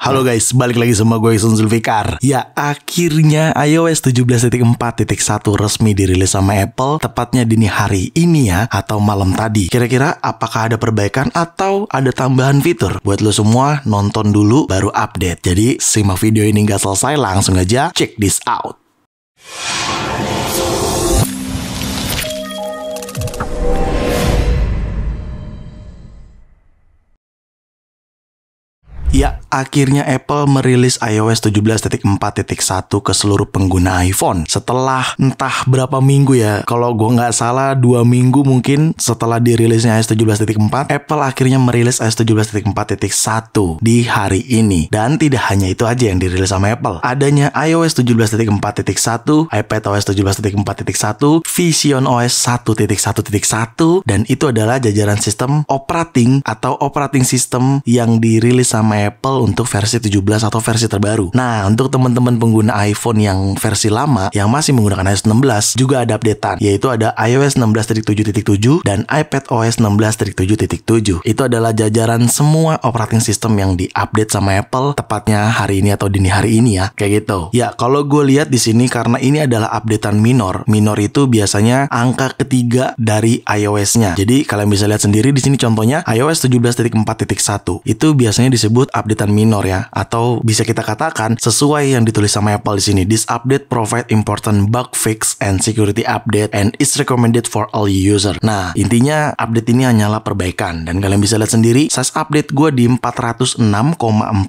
Halo guys, balik lagi sama gue Sun Zulfikar. Ya, akhirnya iOS 17.4.1 resmi dirilis sama Apple, tepatnya dini hari ini ya, atau malam tadi. Kira-kira apakah ada perbaikan atau ada tambahan fitur? Buat lo semua, nonton dulu baru update. Jadi, simak video ini nggak selesai, langsung aja check this out. Ya, akhirnya Apple merilis iOS 17.4.1 ke seluruh pengguna iPhone. Setelah entah berapa minggu ya, kalau gue nggak salah 2 minggu mungkin setelah dirilisnya iOS 17.4, Apple akhirnya merilis iOS 17.4.1 di hari ini. Dan tidak hanya itu aja yang dirilis sama Apple. Adanya iOS 17.4.1, iPadOS 17.4.1, visionOS 1.1.1, dan itu adalah jajaran sistem operating atau operating system yang dirilis sama Apple untuk versi 17 atau versi terbaru. Nah, untuk teman-teman pengguna iPhone yang versi lama yang masih menggunakan iOS 16 juga ada updatean, yaitu ada iOS 16.7.7 dan iPadOS 16.7.7. Itu adalah jajaran semua operating system yang diupdate sama Apple tepatnya hari ini atau dini hari ini ya, kayak gitu. Ya, kalau gue lihat di sini karena ini adalah updatean minor. Minor itu biasanya angka ketiga dari iOS-nya. Jadi kalian bisa lihat sendiri di sini contohnya iOS 17.4.1 itu biasanya disebut updatean minor ya, atau bisa kita katakan sesuai yang ditulis sama Apple di sini. This update provide important bug fix and security update and is recommended for all user. Nah, intinya update ini hanyalah perbaikan dan kalian bisa lihat sendiri size update gue di 406,4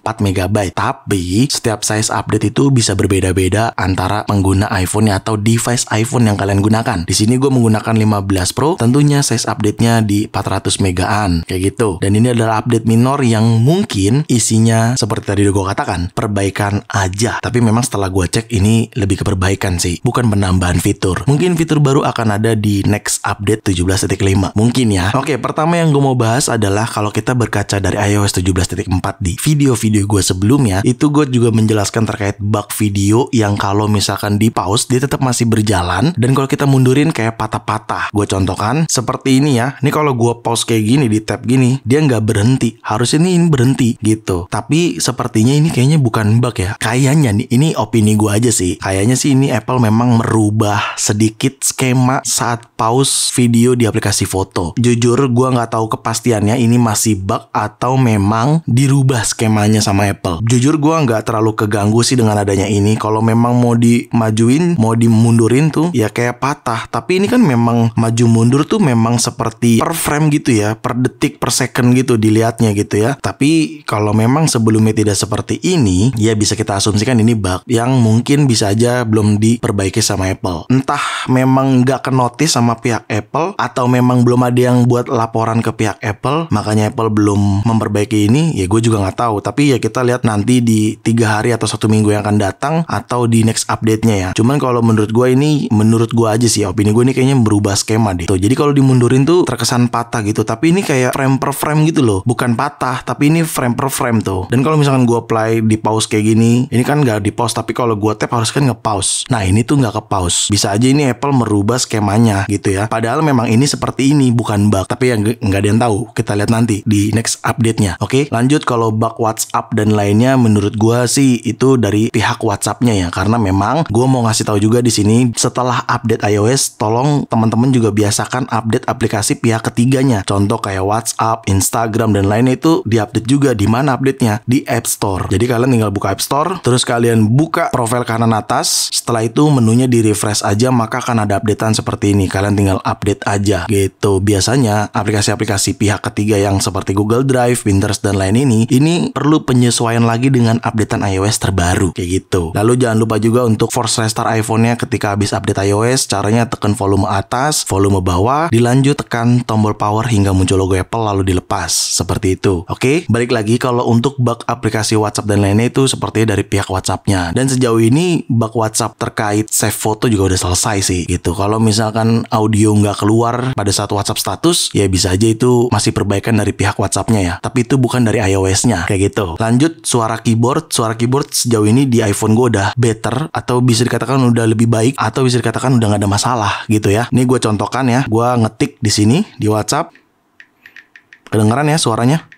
MB. Tapi setiap size update itu bisa berbeda-beda antara pengguna iPhone atau device iPhone yang kalian gunakan. Di sini gue menggunakan 15 Pro, tentunya size update-nya di 400 megaan kayak gitu. Dan ini adalah update minor yang mungkin isinya seperti tadi udah gue katakan, perbaikan aja. Tapi memang setelah gue cek ini lebih ke perbaikan sih, bukan penambahan fitur. Mungkin fitur baru akan ada di next update 17.5 mungkin ya. Oke, pertama yang gue mau bahas adalah kalau kita berkaca dari iOS 17.4 di video-video gue sebelumnya, itu gue juga menjelaskan terkait bug video yang kalau misalkan di pause dia tetap masih berjalan, dan kalau kita mundurin kayak patah-patah. Gue contohkan seperti ini ya. Ini kalau gue pause kayak gini di tab gini, dia nggak berhenti. Harusnya ini berhenti gitu. Tapi sepertinya ini kayaknya bukan bug ya. Kayaknya nih, ini opini gue aja sih. Kayaknya sih ini Apple memang merubah sedikit skema saat pause video di aplikasi foto. Jujur gue nggak tahu kepastiannya ini masih bug atau memang dirubah skemanya sama Apple. Jujur gue nggak terlalu keganggu sih dengan adanya ini. Kalau memang mau dimajuin, mau dimundurin tuh ya kayak patah. Tapi ini kan memang maju mundur tuh memang seperti per frame gitu ya, per detik, per second gitu dilihatnya gitu ya. Tapi kalau memang sebelumnya tidak seperti ini, ya bisa kita asumsikan ini bug yang mungkin bisa aja belum diperbaiki sama Apple. Entah memang nggak ke-notice sama pihak Apple, atau memang belum ada yang buat laporan ke pihak Apple, makanya Apple belum memperbaiki ini, ya gue juga nggak tahu. Tapi ya kita lihat nanti di 3 hari atau 1 minggu yang akan datang, atau di next update-nya ya. Cuman kalau menurut gue ini, menurut gue aja sih, opini gue ini kayaknya berubah skema deh. Tuh, jadi kalau dimundurin tuh terkesan patah gitu, tapi ini kayak frame per frame gitu loh. Bukan patah, tapi ini frame per frame tuh. Dan kalau misalkan gue play di pause kayak gini, ini kan nggak di pause, tapi kalau gue tap harus kan nge-pause. Nah, ini tuh nggak ke pause. Bisa aja ini Apple merubah skemanya gitu ya. Padahal memang ini seperti ini, bukan bug. Tapi yang nggak ada yang tahu. Kita lihat nanti di next update-nya. Oke, lanjut kalau bug WhatsApp dan lainnya, menurut gue sih itu dari pihak WhatsApp-nya ya. Karena memang gue mau ngasih tahu juga di sini, setelah update iOS, tolong teman-teman juga biasakan update aplikasi pihak ketiganya. Contoh kayak WhatsApp, Instagram dan lainnya itu diupdate juga. Di mana update-nya? Di App Store. Jadi kalian tinggal buka App Store, terus kalian buka profil kanan atas. Setelah itu menunya di refresh aja, maka akan ada updatean seperti ini. Kalian tinggal update aja gitu. Biasanya aplikasi-aplikasi pihak ketiga yang seperti Google Drive, Pinterest dan lain ini perlu penyesuaian lagi dengan updatean iOS terbaru kayak gitu. Lalu jangan lupa juga untuk force restart iPhone-nya ketika habis update iOS. Caranya tekan volume atas, volume bawah, dilanjut tekan tombol power hingga muncul logo Apple lalu dilepas. Seperti itu. Oke, balik lagi kalau untuk bug aplikasi WhatsApp dan lainnya itu sepertinya dari pihak WhatsApp-nya. Dan sejauh ini bug WhatsApp terkait save foto juga udah selesai sih gitu. Kalau misalkan audio nggak keluar pada saat WhatsApp status, ya bisa aja itu masih perbaikan dari pihak WhatsApp-nya ya. Tapi itu bukan dari iOS-nya kayak gitu. Lanjut suara keyboard. Suara keyboard sejauh ini di iPhone gue udah better, atau bisa dikatakan udah lebih baik, atau bisa dikatakan udah nggak ada masalah gitu ya. Ini gue contohkan ya. Gue ngetik di sini di WhatsApp. Kedengeran ya suaranya?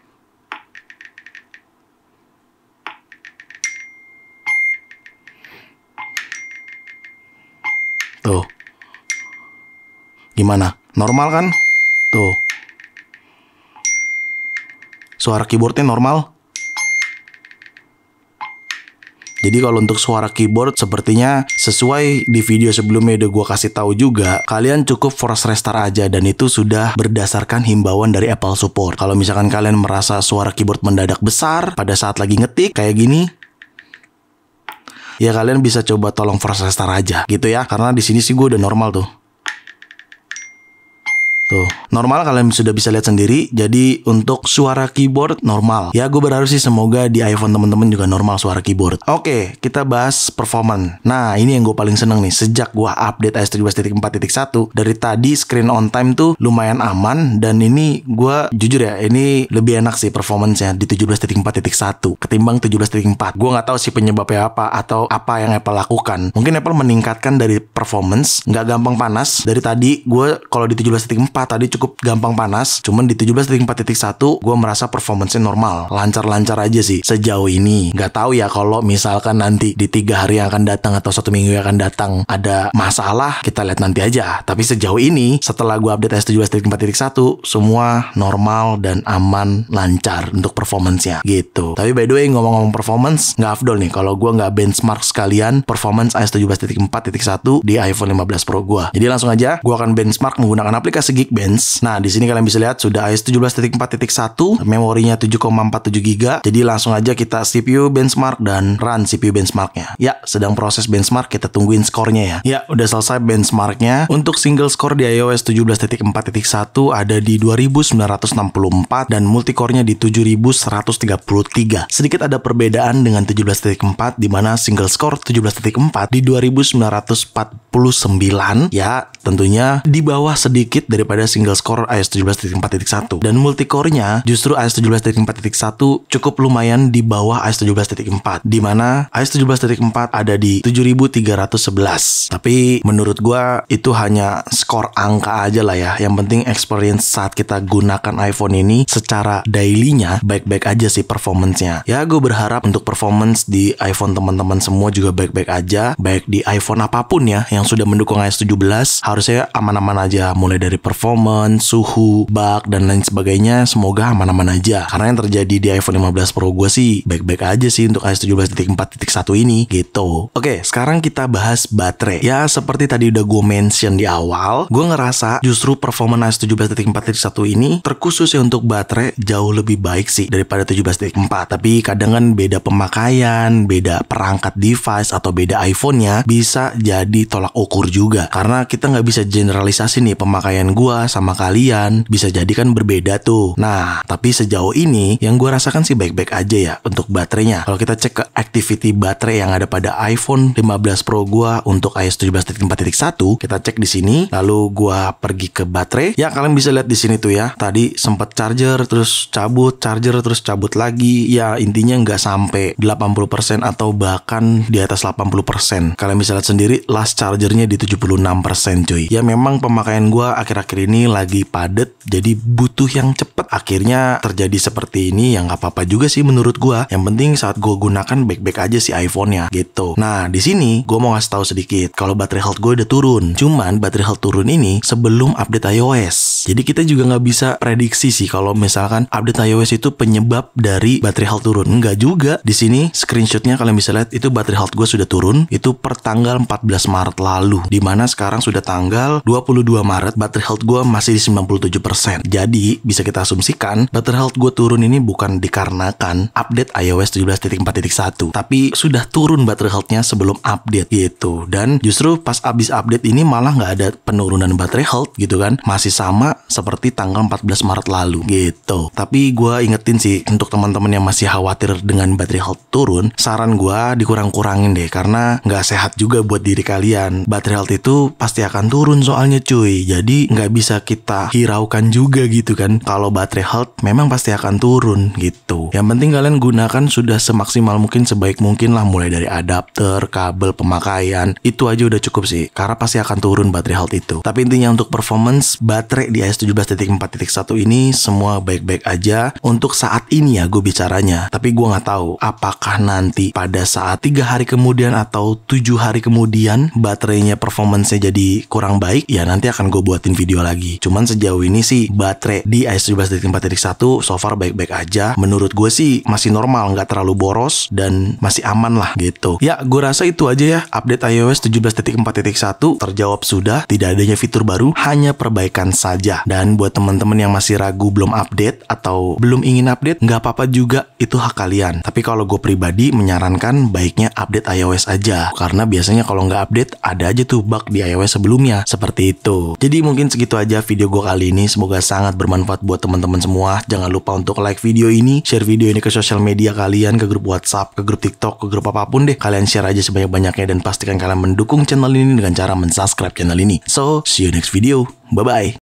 Tuh. Gimana? Normal kan? Tuh. Suara keyboardnya normal. Jadi kalau untuk suara keyboard sepertinya sesuai di video sebelumnya udah gue kasih tahu juga, kalian cukup force restart aja dan itu sudah berdasarkan himbauan dari Apple Support. Kalau misalkan kalian merasa suara keyboard mendadak besar pada saat lagi ngetik kayak gini, ya kalian bisa coba tolong force restart aja gitu ya. Karena di sini sih gue udah normal tuh. Tuh, normal kalian sudah bisa lihat sendiri. Jadi untuk suara keyboard normal. Ya gue berharap sih semoga di iPhone teman-teman juga normal suara keyboard. Oke, kita bahas performance. Nah ini yang gue paling seneng nih. Sejak gue update iOS 17.4.1, dari tadi screen on time tuh lumayan aman. Dan ini gue jujur ya, ini lebih enak sih performance-nya di 17.4.1 ketimbang 17.4. Gue gak tahu sih penyebabnya apa atau apa yang Apple lakukan. Mungkin Apple meningkatkan dari performance, gak gampang panas. Dari tadi gue kalau di 17.4 tadi cukup gampang panas, cuman di 17.4.1 gue merasa performance-nya normal, lancar-lancar aja sih sejauh ini. Gak tahu ya kalau misalkan nanti di 3 hari yang akan datang atau 1 minggu yang akan datang ada masalah, kita lihat nanti aja. Tapi sejauh ini setelah gue update iOS 17.4.1 semua normal dan aman, lancar untuk performance-nya gitu. Tapi by the way ngomong-ngomong performance, nggak afdol nih kalau gue nggak benchmark sekalian performance iOS 17.4.1 di iPhone 15 Pro gue. Jadi langsung aja gue akan benchmark menggunakan aplikasi Geekbench. Nah, di sini kalian bisa lihat sudah iOS 17.4.1, memorinya 7,47 GB. Jadi langsung aja kita CPU benchmark dan run CPU benchmarknya. Ya, sedang proses benchmark, kita tungguin skornya ya. Ya, udah selesai benchmarknya. Untuk single score di iOS 17.4.1 ada di 2964 dan multicore-nya di 7133. Sedikit ada perbedaan dengan 17.4 di mana single score 17.4 di 2949 ya, tentunya di bawah sedikit daripada single score iOS 17.4.1 dan multicore-nya justru iOS 17.4.1 cukup lumayan di bawah iOS 17.4 di mana iOS 17.4 ada di 7311. Tapi menurut gua itu hanya skor angka aja lah ya. Yang penting experience saat kita gunakan iPhone ini secara daily-nya baik-baik aja sih performance-nya. Ya gue berharap untuk performance di iPhone teman-teman semua juga baik-baik aja, baik di iPhone apapun ya yang sudah mendukung iOS 17 harusnya aman-aman aja, mulai dari performance, suhu, bug, dan lain sebagainya. Semoga aman-aman aja. Karena yang terjadi di iPhone 15 Pro gue sih baik-baik aja sih untuk iOS 17.4.1 ini gitu. Oke, sekarang kita bahas baterai. Ya seperti tadi udah gue mention di awal, gue ngerasa justru performance iOS 17.4.1 ini terkhusus ya untuk baterai jauh lebih baik sih daripada 17.4. Tapi kadang kan beda pemakaian, beda perangkat device atau beda iPhone-nya bisa jadi tolak ukur juga. Karena kita nggak bisa generalisasi nih pemakaian gua sama kalian, bisa jadi kan berbeda tuh. Nah, tapi sejauh ini yang gua rasakan sih baik-baik aja ya untuk baterainya. Kalau kita cek ke activity baterai yang ada pada iPhone 15 Pro gua untuk iOS 17.4.1, kita cek di sini. Lalu gua pergi ke baterai. Ya kalian bisa lihat di sini tuh ya. Tadi sempat charger terus cabut, charger terus cabut lagi. Ya intinya nggak sampai 80% atau bahkan di atas 80%. Kalian bisa lihat sendiri last chargernya di 76% cuy. Ya memang pemakaian gua akhir-akhir ini lagi padet, jadi butuh yang cepet. Akhirnya terjadi seperti ini, ya nggak apa-apa juga sih menurut gua. Yang penting saat gua gunakan baik-baik aja sih iPhone-nya gitu. Nah di sini gua mau ngasih tahu sedikit kalau baterai health gue udah turun. Cuman baterai health turun ini sebelum update iOS. Jadi kita juga nggak bisa prediksi sih kalau misalkan update iOS itu penyebab dari baterai health turun. Enggak juga. Di sini screenshotnya kalian bisa lihat itu baterai health gue sudah turun. Itu per tanggal 14 Maret lalu. Dimana sekarang sudah tanggal 22 Maret, baterai health gue masih di 97%. Jadi bisa kita asumsikan baterai health gue turun ini bukan dikarenakan update iOS 17.4.1, tapi sudah turun baterai health-nya sebelum update gitu. Dan justru pas abis update ini malah nggak ada penurunan baterai health gitu kan, masih sama seperti tanggal 14 Maret lalu gitu. Tapi gue ingetin sih untuk teman-teman yang masih khawatir dengan baterai health turun, saran gue dikurang-kurangin deh, karena nggak sehat juga buat diri kalian. Baterai health itu pasti akan turun soalnya cuy. Jadi nggak bisa kita hiraukan juga gitu kan. Kalau baterai health memang pasti akan turun gitu. Yang penting kalian gunakan sudah semaksimal mungkin, sebaik mungkin lah, mulai dari adapter, kabel, pemakaian. Itu aja udah cukup sih, karena pasti akan turun baterai health itu. Tapi intinya untuk performance baterai di iOS 17.4.1 ini semua baik-baik aja untuk saat ini ya gue bicaranya. Tapi gue nggak tahu apakah nanti pada saat 3 hari kemudian atau 7 hari kemudian baterainya performance-nya jadi kurang baik, ya nanti akan gue buatin video lagi. Cuman sejauh ini sih baterai di iOS 17.4.1 so far baik-baik aja. Menurut gue sih masih normal, nggak terlalu boros dan masih aman lah gitu. Ya gue rasa itu aja ya update iOS 17.4.1 terjawab sudah. Tidak adanya fitur baru, hanya perbaikan saja. Dan buat teman-teman yang masih ragu belum update atau belum ingin update, nggak apa-apa juga, itu hak kalian. Tapi kalau gue pribadi menyarankan baiknya update iOS aja, karena biasanya kalau nggak update ada aja tuh bug di iOS sebelumnya, seperti itu. Jadi mungkin segitu aja video gue kali ini. Semoga sangat bermanfaat buat teman-teman semua. Jangan lupa untuk like video ini, share video ini ke sosial media kalian, ke grup WhatsApp, ke grup TikTok, ke grup apapun deh. Kalian share aja sebanyak-banyaknya dan pastikan kalian mendukung channel ini dengan cara mensubscribe channel ini. So, see you next video. Bye-bye.